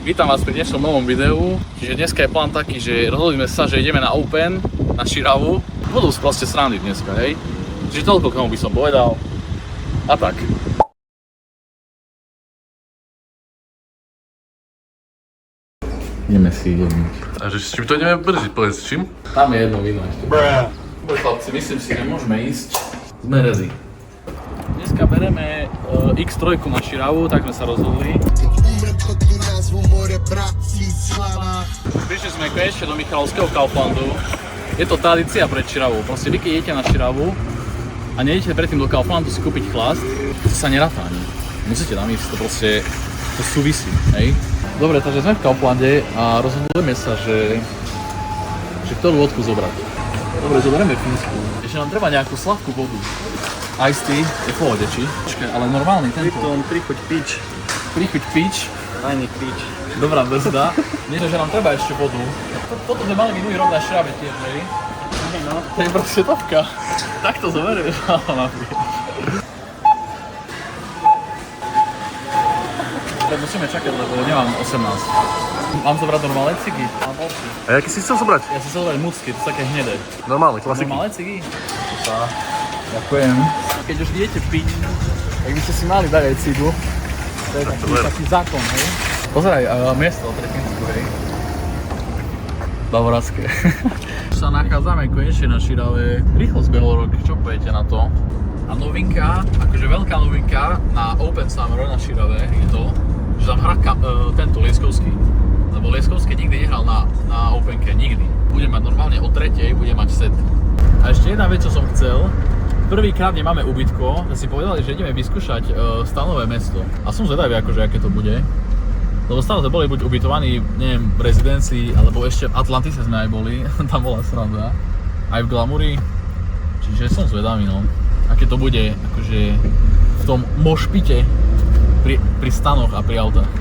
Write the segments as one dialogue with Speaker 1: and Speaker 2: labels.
Speaker 1: Vítam vás pri dnešnom novom videu. Čiže dneska je plán taký, že rozhodli sme sa, že ideme na Open, na Širavu. Budú proste srandy dneska, hej. Čiže toľko, komu by som povedal. A tak. Ideme si jedniť.
Speaker 2: A že s čím to ideme brziť, povedz s čím?
Speaker 1: Tam je jedno víno ešte. Chlapci, myslím si, že môžeme ísť. Sme ready. Dneska bereme X3 na Širavu, tak sme sa rozhodli. Prišli sme konečne do Michalovského Kauflandu. Je to tradícia pred Širavou. Proste vy keď idete na Širavu a nejdete predtým do Kauflandu si kúpiť chlast, to sa neráta ani. Musíte tam ísť, to proste to súvisí, hej? Dobre, takže sme v Kauflande a rozhodujeme sa, že ktorú vodku zobrať. Dobre, zoberieme fínsku. Ešte nám treba nejakú sladkú vodu. Ice tea je v pohode, či? Ale normálny tento.
Speaker 3: Lipton, príchuť pič.
Speaker 1: Príchuť pič.
Speaker 3: Tajný pič.
Speaker 1: Dobrá brzda. Nie, že nám treba ešte vodu. Toto sme mali minulý rok na Širave tiež, hej?
Speaker 3: No.
Speaker 1: To je proste topka. Tak to zoberieš, napríklad. Musíme čakať, lebo nemám 18. Mám zobrať normálne cigy? Mám polky.
Speaker 2: A jaký si chcel zobrať?
Speaker 1: Ja si chcel zobrať mucky, to sú také hnedé.
Speaker 2: Normálne, klasiky.
Speaker 1: Normálne cigy? Ďakujem. Keď už idete piť, tak by ste si mali dať aj cigu. To je taký zákon, hej? Pozeraj, miesto pre Fínsku, hej? Bavoradské. Sa nachádzame konečne na Širave. Rýchlo zbehol rok, čo poviete na to? A novinka, akože veľká novinka na Open Summer na Širave je to, že tam hrá tento Lieskovský. Lebo Lieskovský nikdy nehral na Openke, nikdy. Bude mať normálne o 3:00, bude mať set. A ešte jedna vec, čo som chcel. Prvýkrát nemáme ubytko, že si povedali, že ideme vyskúšať stanové mesto. A som zvedavý, akože aké to bude. Lebo stále sme boli buď ubytovaní, neviem, v rezidencii, alebo ešte v Atlantise sme aj boli, tam bola sranda. Aj v Glamoury. Čiže som zvedavý, no. Aké to bude, akože v tom mošpite pri stanoch a pri autách.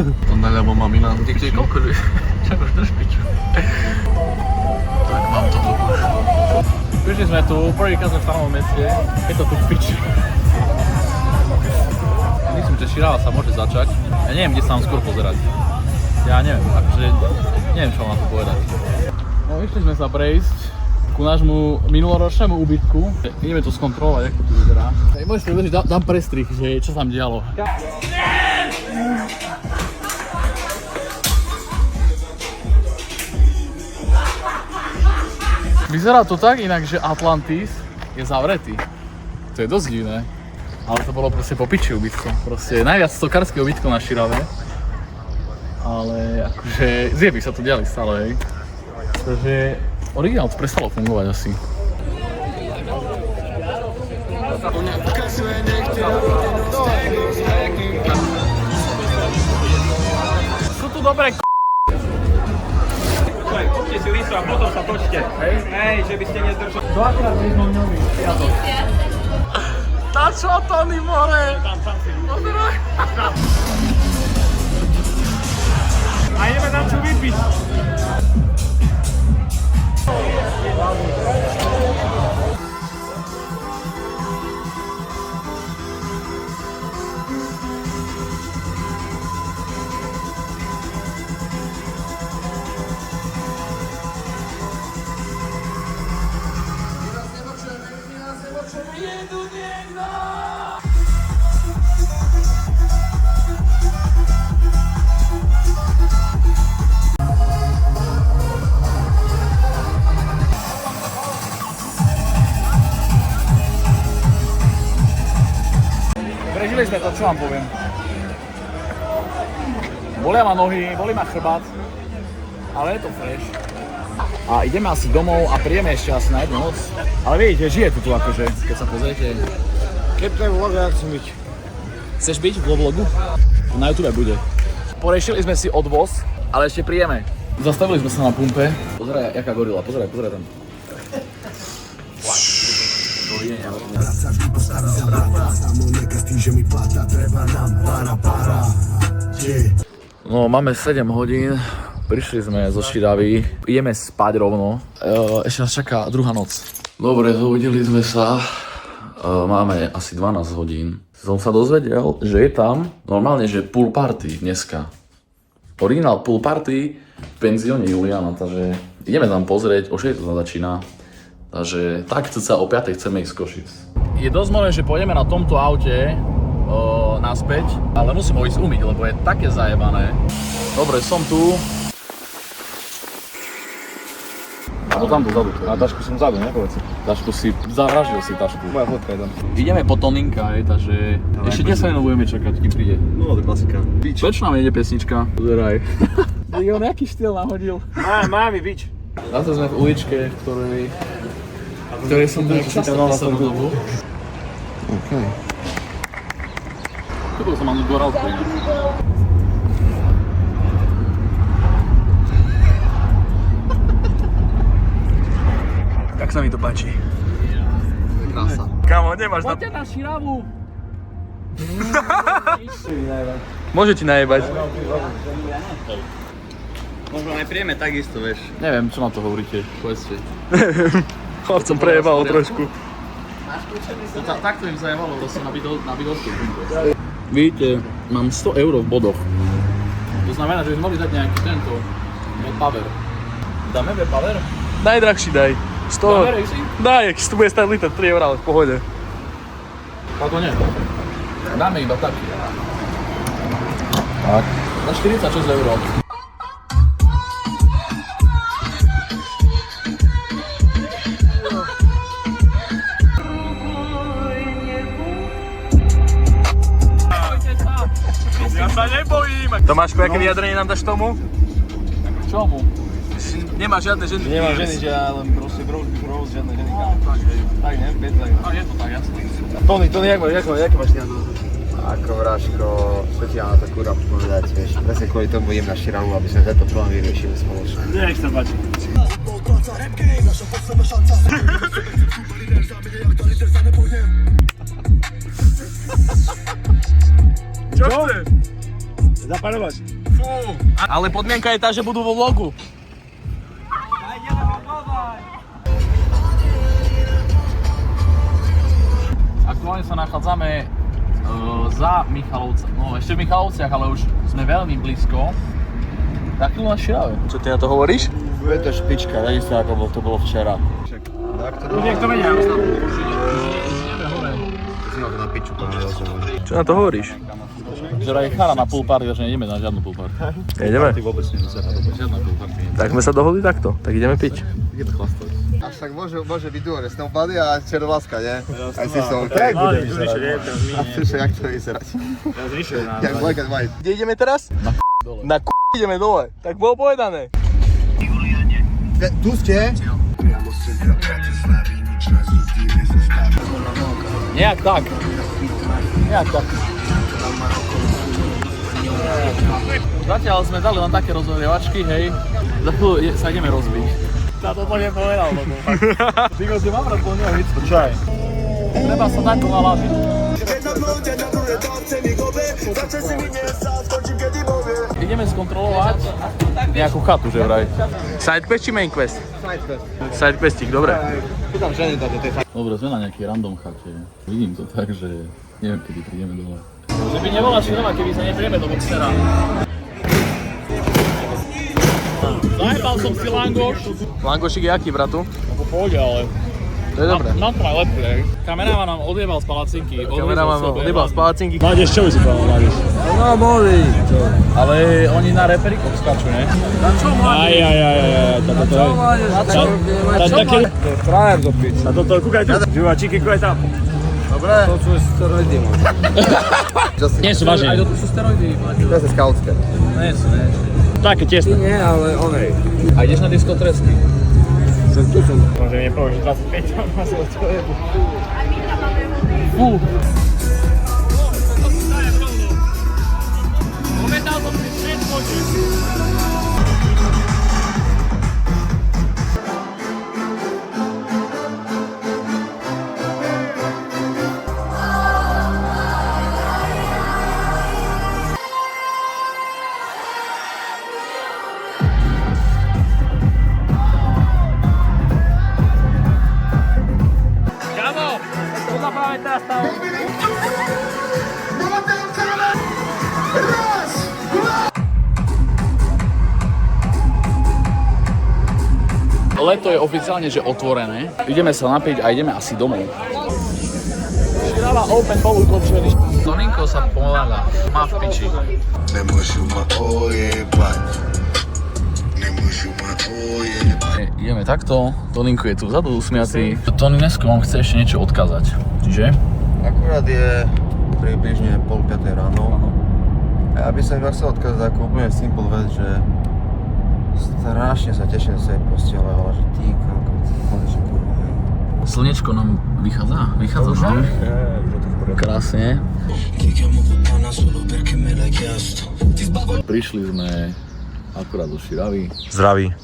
Speaker 2: To naľavo mamina.
Speaker 1: Ty koľko ľudí? Čakož drž piču. Tak mám to tu. Prišli sme tu, prvýkrát sme v stanovom meste, je to tu v piči. Myslím, že Širava sa môže začať. Ja neviem, kde sa mám skôr pozerať. Ja neviem, akože neviem, čo mám na to povedať. No, išli sme sa prejsť ku nášmu minuloročnému ubytku. Ideme to skontrolovať, ako to vyzerá. Môžeš si povedať, že dám prestrih, že čo sa tam dialo. Vyzerá to tak inak, že Atlantis je zavretý. To je dosť divné. Ale to bolo proste po piči ubytko. Proste najviac stokárske ubytko na Širave. Ale akože zjeby sa tu diali stále, hej. Takže originál to prestalo fungovať asi. Sú tu dobré
Speaker 3: Kúpte si listo a potom sa točte. Hej, že by ste nezdržali.
Speaker 1: dvakrát v jednom dňovi. Tá čo to ni more?
Speaker 3: Tam si.
Speaker 1: Pozeraj.
Speaker 3: A ideme tam čo vypiť.
Speaker 1: Prežili sme to, čo vám poviem. Bolia ma nohy, bolí ma chrbát, ale je to fresh. A ideme asi domov a príjeme ešte asi na jednu noc. Ale vidíte, žije tu akože, keď sa pozriete.
Speaker 3: Keď to je vlog, ja chcem byť.
Speaker 1: Chceš byť v vlogu? Na YouTube bude. Porešili sme si odvoz, ale ešte príjeme. Zastavili sme sa na pumpe. Pozeraj, jaká gorila, pozeraj tam. No, máme 7 hodín, prišli sme zo Širavy, ideme spať rovno. Ešte nás čaká druhá noc. Dobre, zobudili sme sa, máme asi 12 hodín. som sa dozvedel, že je tam normálne, že pool party dneska. Originál pool party v penzióne Juliana, takže ideme tam pozrieť, o 6 to začína. Takže tak cca o 5 chceme ísť z Košic. Je dosť možné, že pôjdeme na tomto aute naspäť, ale musím ho ísť umyť, lebo je také zajebané. Dobre, som tu. Alebo tam dozadu.
Speaker 3: A tašku som vzadu, ne? Povedz.
Speaker 1: Tašku si, zaražil si tašku.
Speaker 3: Moja fotka je tam.
Speaker 1: Ideme po Toninka, takže ešte 10 minút budeme čakať, kým príde.
Speaker 2: No, to je klasika. Bič.
Speaker 1: Prečo nám ide pesnička? Pozeraj. On nejaký štýl nahodil.
Speaker 3: Mami, bič.
Speaker 1: Zase sme v uličke, v ktorej som bol poslednú dobu.
Speaker 2: OK.
Speaker 1: Kúpil som mám gorálku inak.
Speaker 3: Jak sa mi to páči?
Speaker 1: Krása.
Speaker 3: Kamo, nemáš na...
Speaker 1: Poďte na Širavu!
Speaker 3: Môže ti najebať.
Speaker 4: Možno aj príjeme takisto, vieš.
Speaker 1: Neviem, čo na to hovoríte, povedzte.
Speaker 3: Chlapcom prejebalo trošku.
Speaker 1: Takto im zajebalo, proste na bydlovku. Vidíte, mám 100 € v bodoch. To znamená, že by mohli dať nejaký tento power. Dáme power?
Speaker 3: Najdrahší daj. 100...
Speaker 1: Dáme si?
Speaker 3: Daj, ak si tu bude stať liter 3 €, ale v pohode.
Speaker 1: A to nie. Dáme iba taký. Tak. Za 46 €.
Speaker 3: Ja sa nebojím. Tomáško, aké vyjadrenie nám dáš tomu?
Speaker 1: Čomu?
Speaker 3: Nemá žiadne ženy.
Speaker 4: Nemám ženy, že ja len proste bros, žiadne ženy. Tak ne, bez tak.
Speaker 1: A je to tak, jasné.
Speaker 3: Tony, jak máš ty na to?
Speaker 5: Ako vražko, čo ti mám na to kurva povedať, vieš, presne kvôli tomu idem na Širavu, aby sme tento problém vyriešili spoločne.
Speaker 3: Nech sa páči. Čo chce? Zaparovať. Fú. Ale podmienka je tá, že budú vo vlogu.
Speaker 1: Aktuálne sa nachádzame za Michalovcami, no ešte v Michalovciach, ale už sme veľmi blízko. Za chvíľu na Širave.
Speaker 3: Čo ty na to hovoríš?
Speaker 5: Je to špička, takisto ako to bolo včera.
Speaker 3: Už niekto vedia.
Speaker 5: Si ma to na piču, to nerozumiem.
Speaker 3: Čo na to hovoríš?
Speaker 1: Včera je chara na pool party, takže nejdeme na žiadnu pool party.
Speaker 3: Ideme.
Speaker 1: Žiadna pool party.
Speaker 3: Tak sme sa dohodli takto, tak ideme piť.
Speaker 1: Ideme chlastať.
Speaker 5: Až tak môže byť dôre, snowbody a černoláska, nie? Aj si som, tak
Speaker 3: bude
Speaker 5: vyzerať. A slyšaj, jak to bude vyzerať. Jak black and white.
Speaker 3: Kde ideme teraz?
Speaker 1: Dole.
Speaker 3: Na ideme dole. Tak bolo povedané.
Speaker 5: Tu ste?
Speaker 1: Nejak tak. Zatiaľ sme dali len také rozhorievačky, hej. Za chvíľu sa ideme rozbiť.
Speaker 3: Na to nepovedal, lebo fakt.
Speaker 1: Ty ho si mám rád po ňoho víc.
Speaker 3: Počkaj.
Speaker 1: Treba sa dať tu nalážiť. Ideme skontrolovať nejakú chatu, že vraj.
Speaker 3: Sidequest či main quest?
Speaker 5: Sidequest.
Speaker 3: Sidequestík, dobre.
Speaker 5: Tu tam ženy dáte, to je fakt.
Speaker 1: Dobre, sme na nejakej random chate. Vidím to tak, že neviem, kedy prídeme dole. Že by nebola Širava, keby sa nepríjeme do Boxera. Zajebal som si langoš.
Speaker 3: Langošik je aký, bratu?
Speaker 1: No pôjde, ale...
Speaker 3: To je dobré.
Speaker 1: Mám to najlepšie, hej. Kameraman nám odjebal z palacinky.
Speaker 3: Kameraman odjebal z palacinky.
Speaker 4: Mládež, čo by si povedal, Mládež?
Speaker 3: No, boli.
Speaker 1: Ale oni na reperikoch skáču, ne?
Speaker 3: Na čo, mladý?
Speaker 4: Frajer do pič. A toto, kúkaj tu. Živáčiky, kúkaj tam.
Speaker 5: Dobre? To sú steroidy, môj.
Speaker 4: Nie sú vážne.
Speaker 1: Aj to sú steroidy.
Speaker 5: To je skautské.
Speaker 1: Nie sú.
Speaker 4: Také tesné.
Speaker 5: Nie, ale onej.
Speaker 1: A ideš na diskotresky?
Speaker 4: Môže mi povedať, že 25 tam má sa to jebu.
Speaker 1: Fú. Momentál som si všetko.
Speaker 3: Kámo, to zapamätaj teraz tam.
Speaker 1: leto je oficiálne, že otvorené. Ideme sa napiť a ideme asi domov.
Speaker 3: Širava Open bol ukončený.
Speaker 1: Toninko sa pomáľa, má v piči.
Speaker 6: Nemôžu ma ojebať. Nemôžu ma ojebať.
Speaker 1: Ideme takto, Toninko je tu vzadu usmiatý. Toninesko vám chce ešte niečo odkázať, čiže?
Speaker 5: Akurát je približne 4:30 ráno. A ja by som iba chcel odkázať ako úplne simple vec, že strašne sa teším z tej postele, ale že ty kokot, konečne kurva, hej.
Speaker 1: Slnečko nám vychádza nám. Krásne. Prišli sme akurát do Širavy.
Speaker 3: Zdraví.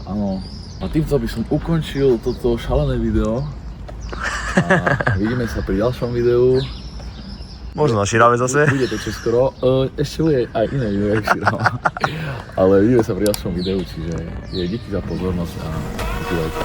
Speaker 1: Áno. A týmto by som ukončil toto šalené video. A vidíme sa pri ďalšom videu.
Speaker 3: Možno na Širave zase.
Speaker 1: Bude to čoskoro. Ešte bude aj iné video, jak Širava. Ale vidíme sa pri ďalšom videu, čiže díky za pozornosť a videjte.